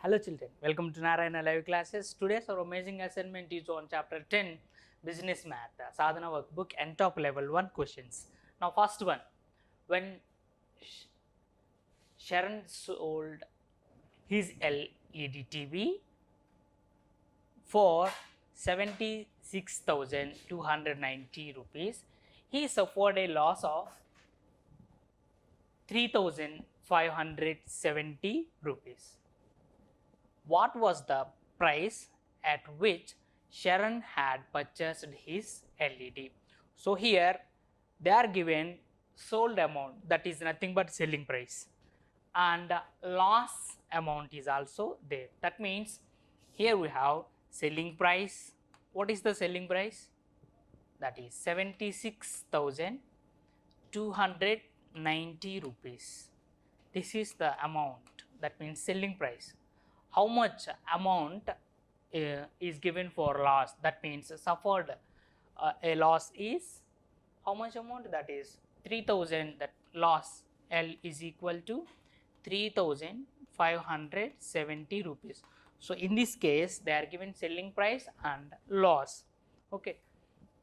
Hello children, welcome to Narayana Live Classes. Today's our amazing assignment is on chapter 10 Business Math, Sadhana Workbook and top level 1 questions. Now first one, when Sharon sold his LED TV for 76,290 rupees, he suffered a loss of 3,570 rupees. What was the price at which Sharon had purchased his LED? So here they are given sold amount, that is nothing but selling price, and loss amount is also there. That means here we have selling price. What is the selling price? That is 76,290 rupees. This is the amount, that means selling price. How much amount is given for loss? That means suffered a loss is how much amount? That is 3,000. That loss L is equal to 3,570 rupees. So in this case they are given selling price and loss. Okay.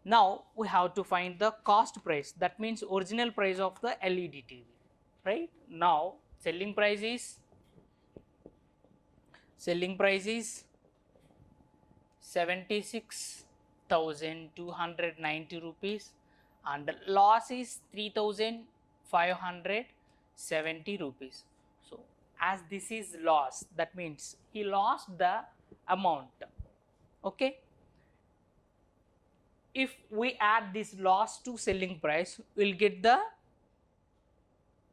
Now we have to find the cost price. That means original price of the LED TV. Right. Now selling price is 76,290 rupees and loss is 3,570 rupees. So as this is loss, that means he lost the amount. Okay. If we add this loss to selling price, we will get the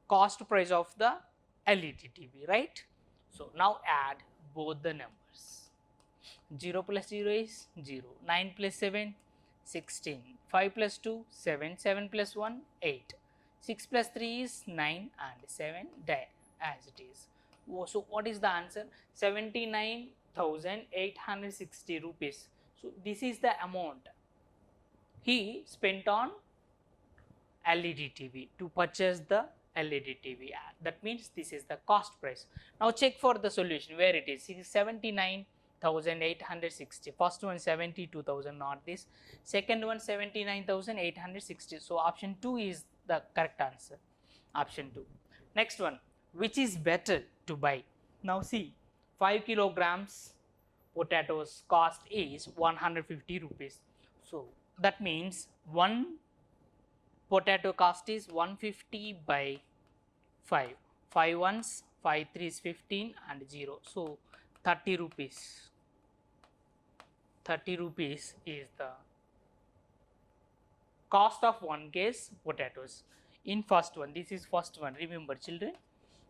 cost price of the LED TV, right? So now add both the numbers. 0 plus 0 is 0, 9 plus 7, 16, 5 plus 2, 7, 7 plus 1, 8, 6 plus 3 is 9 and 7 die as it is. So what is the answer? 79,860 rupees. So this is the amount he spent on LED TV to purchase the LED TV. That means this is the cost price. Now check for the solution where it is. 79,860. First one 72,000, not this. Second one 79,860. So option 2 is the correct answer. Option 2. Next one, which is better to buy? Now see, 5 kilograms potatoes cost is 150 rupees. So that means one potato cost is 150 by 5. 5 ones, 5 3s 15 and 0. So 30 rupees. 30 rupees is the cost of 1 kg potatoes. In first one, this is first one, remember children.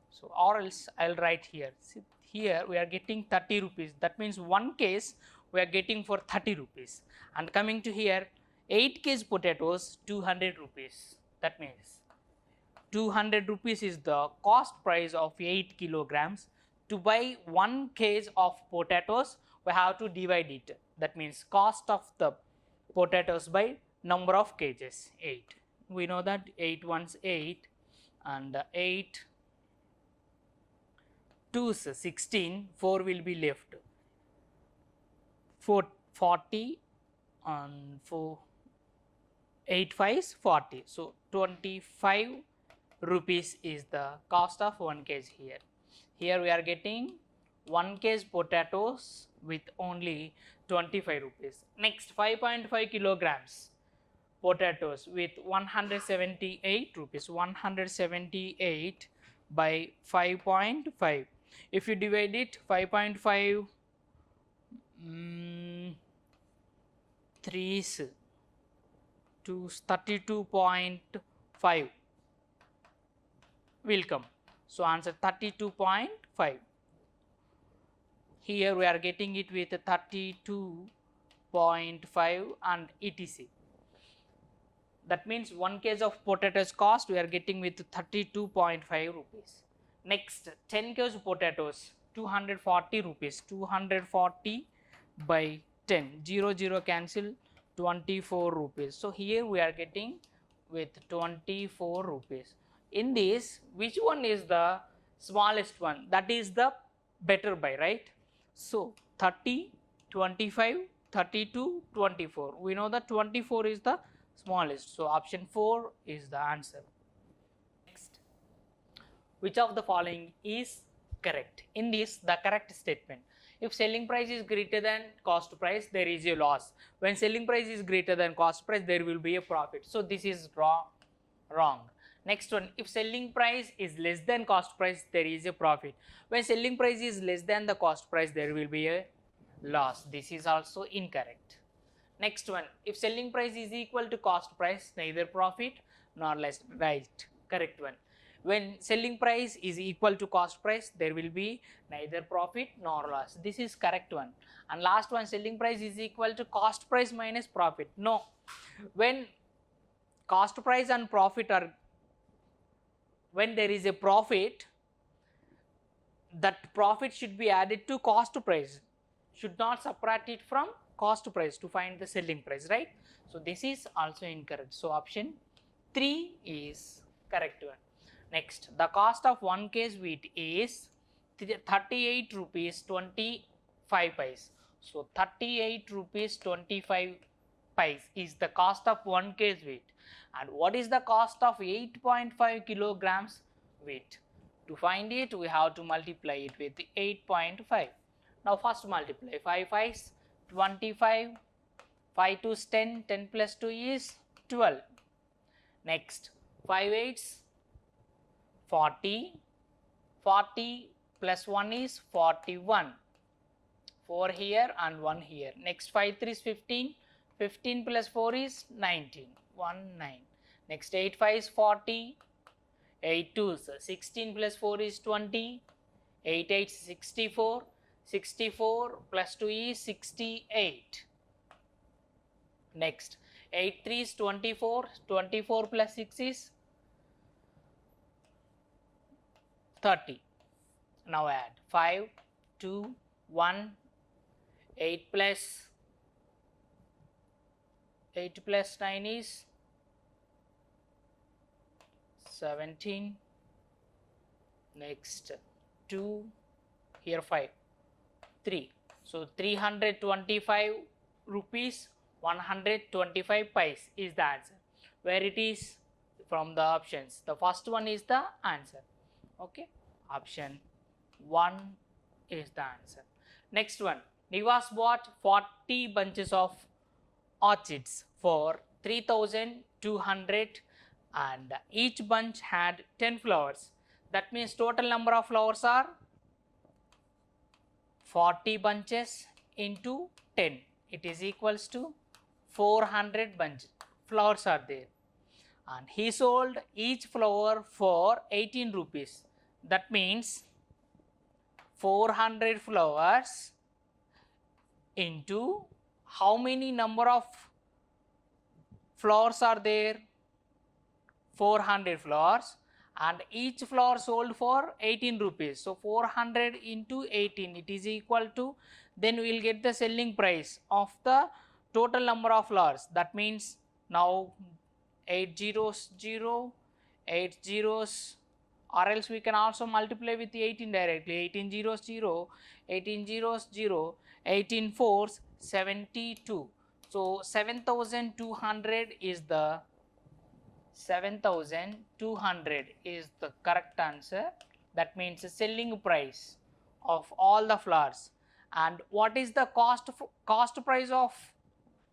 So or else I will write here. See, here we are getting 30 rupees. That means 1 kg we are getting for 30 rupees. And coming to here, 8 kg potatoes 200 rupees. That means 200 rupees is the cost price of 8 kilograms. To buy 1 kg of potatoes, we have to divide it. That means cost of the potatoes by number of kgs, 8. We know that 8 ones 8 and 8 2s 16, 4 will be left. 40 and 4 8 5s 40. So 25 rupees is the cost of 1 kg here. Here we are getting 1 kg potatoes with only 25 rupees. Next 5.5 kilograms potatoes with 178 rupees. 178 by 5.5. If you divide it, 5.5 3s to 32.5 will come. So answer 32.5. Here we are getting it with 32.5 and etc. That means 1 kg of potatoes cost we are getting with 32.5 rupees. Next 10 kg potatoes 240 rupees. 240 by 10, 0 0 cancel, 24 rupees. So here we are getting with 24 rupees. In this, which one is the smallest one? That is the better buy, right? So 30, 25, 32, 24. We know that 24 is the smallest. So option 4 is the answer. Next, which of the following is correct? In this, the correct statement. If selling price is greater than cost price, there is a loss. When selling price is greater than cost price, there will be a profit. So this is wrong. Next one, if selling price is less than cost price, there is a profit. When selling price is less than the cost price, there will be a loss. This is also incorrect. Next one, if selling price is equal to cost price, neither profit nor less, right? Correct one. When selling price is equal to cost price, there will be neither profit nor loss. This is correct one. And last one, selling price is equal to cost price minus profit. No. When cost price and profit are, when there is a profit, that profit should be added to cost price, should not subtract it from cost price to find the selling price, right? So this is also incorrect. So option 3 is correct one. Next, the cost of 1 kg wheat is 38 rupees 25 paise. So 38 rupees 25 paise is the cost of 1 kg wheat. And what is the cost of 8.5 kilograms wheat? To find it, we have to multiply it with 8.5. Now first multiply 5 5s 25, 5 2s 10, 10 plus 2 is 12. Next 5 8s 40, 40 plus 1 is 41, 4 here and 1 here. Next 5 3 is 15, 15 plus 4 is 19, 1 9. Next 8 5 is 40, 8 2s 16 plus 4 is 20, 8 8 is 64, 64 plus 2 is 68. Next 8 3 is 24, 24 plus 6 is 30. Now add 5, 2, 1, 8 plus 9 is 17. Next 2, here 5, 3. So 325 rupees 125 paise is the answer. Where it is from the options, the first one is the answer. Okay, option 1 is the answer. Next one, Nivas bought 40 bunches of orchids for 3,200 and each bunch had 10 flowers. That means total number of flowers are 40 bunches into 10. It is equals to 400 bunches. Flowers are there. And he sold each flower for 18 rupees. That means 400 flowers into how many number of flowers are there? 400 flowers, and each flower sold for 18 rupees. So 400 into 18, it is equal to, then we will get the selling price of the total number of flowers. That means now 8 zeros 0, 8 zeros, or else we can also multiply with the 18 directly. 18 zeros 0, 18 zeros 0, 18 fours 72. So 7,200 is the 7,200 is the correct answer. That means the selling price of all the flowers. And what is the cost price of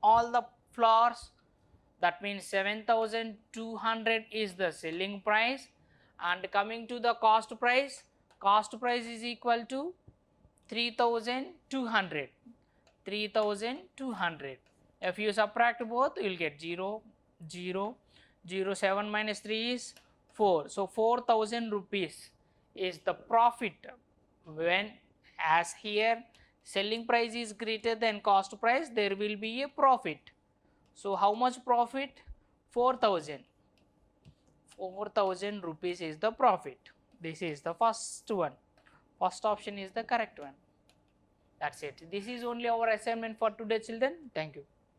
all the flowers? That means 7,200 is the selling price, and coming to the cost price is equal to 3,200. 3,200. If you subtract both, you will get 0, 0, 0, 7 minus 3 is 4. So 4,000 rupees is the profit when, as here selling price is greater than cost price, there will be a profit. So how much profit? 4,000. 4,000 rupees is the profit. This is the first one. First option is the correct one. That's it. This is only our assignment for today, children. Thank you.